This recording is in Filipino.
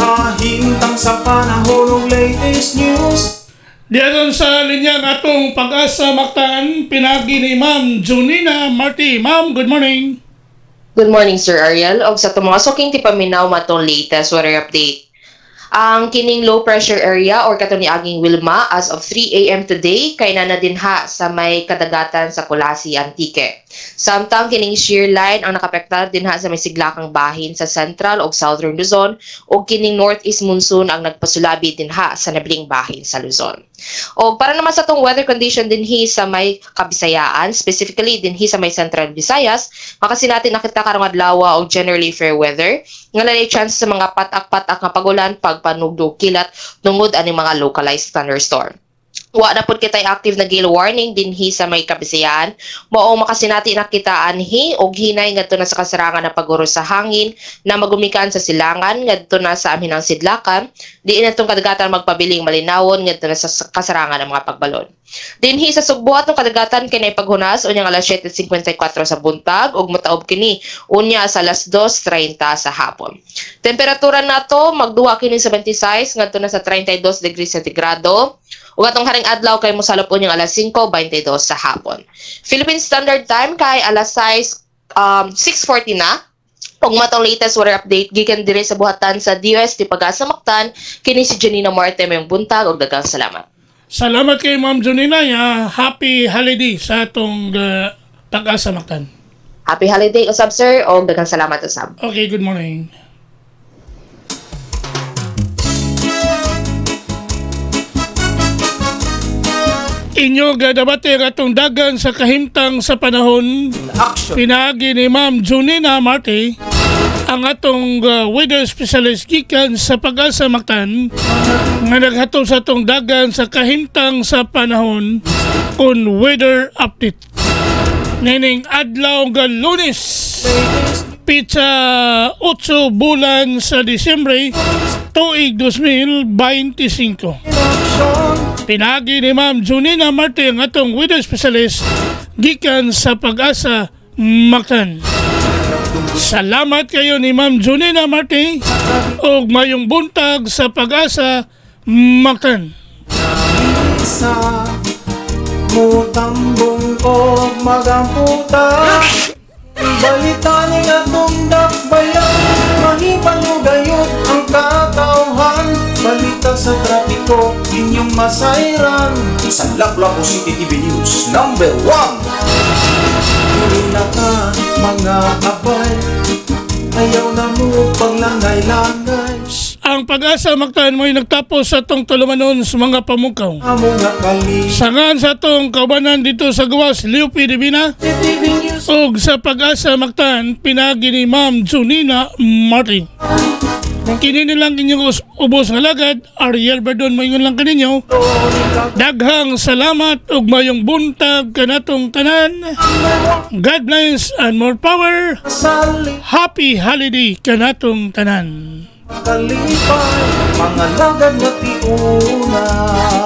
kahintang sa panahon ng latest news. Diyan sa linya ng atong Pag-asa Mactan, pinagi ni Ma'am Junina Marti. Ma'am, good morning. Good morning, Sir Ariel. Og sa mga suking tipaminaw matong latest weather update. Ang kining low pressure area or katong niaging Wilma as of 3 a.m. today kay na dinha sa may kadagatan sa Colasi, Antique. Samtang kining shear line ang nakapektar dinha sa may siglakang bahin sa Central o Southern Luzon ug kining northeast monsoon ang nagpasulabi dinha sa nabiling bahin sa Luzon. O para naman sa tong weather condition dinhi sa may Kabisayaan, specifically dinhi sa may Central Visayas, makasinati nakita karong adlaw og generally fair weather nga lay chance sa mga patak-patak nga pagulan pagpanugdog kilat tungod ani mga localized thunderstorm. Wa na pud kitay active na gale warning dinhi sa may Kabisayaan, mao makasinati nakita anhi og hinay ngadto na sa kasarangan na paguro sa hangin na magumikan sa silangan ngadto na sa aminang sidlakan, diin natong kadagatan magpabiling malinawon ngadto na sa kasarangan ng mga pagbalon. Dinhi sa sugbuhat ng kadagatan kinay paghunas unya alas 7:54 sa buntag ug motaob kini unya sa alas 2:30 sa hapon. Temperatura nato magduha kini sa 26 ngadto na sa 32 degrees sentigrado. Ug atong haring adlaw kay mosalop unyang alas 5:22 sa hapon. Philippine Standard Time kay alas 6:40 na. Ug matong latest weather update gikan diri sa buhatan sa DOST Pag-asa Mactan, kini si Janina Marte mayong buntag ug daghang salamat. Salamat kay Ma'am Junina. Happy holiday sa atong Pag-asa Mactan. Happy holiday usab sir ug daghang salamat usab. Okay, good morning. Inyo gadabate atong dagan sa kahimtang sa panahon. Pinagi ni Ma'am Junina Marti, ang atong weather specialist gikan sa Pag-asa Mactan nga naghatod sa atong dagan sa kahimtang sa panahon on weather update. Nining adlaw nga Lunes, pitsa 8 bulan sa Disyembre tuig 2025. Pinagi ni Ma'am Junina Marti ang atong weather specialist gikan sa Pag-asa Mactan. Salamat kayo ni Ma'am Junina Marti og mayong buntag sa Pag-asa Mactan. Sa mutambong o magamputa, balita ni atong dakbayan, mahipanugayot ang katawhan. Balita sa trapiko, inyong masayran. Sa Lapu-Lapu City TV News, number 1. Huli na ka, mga abay, ayaw na mo paglangay-langay. Ang Pag-asa Mactan mo'y nagtapos sa itong tulumanon sa mga pamungkaw. Sangan sa itong kaubanan dito sa gawas, Leo P. Divina. O sa Pag-asa Mactan, pinagi ni Ma'am Junina Marti. Kini nilang inyong ubos nga lagad, Ariel Verdon, mayon lang kaninyo. Daghang salamat ug mayong buntag kanatong tanan. God bless and more power. Happy holiday kanatong tanan. Kalipay, mga lagad na tiunay.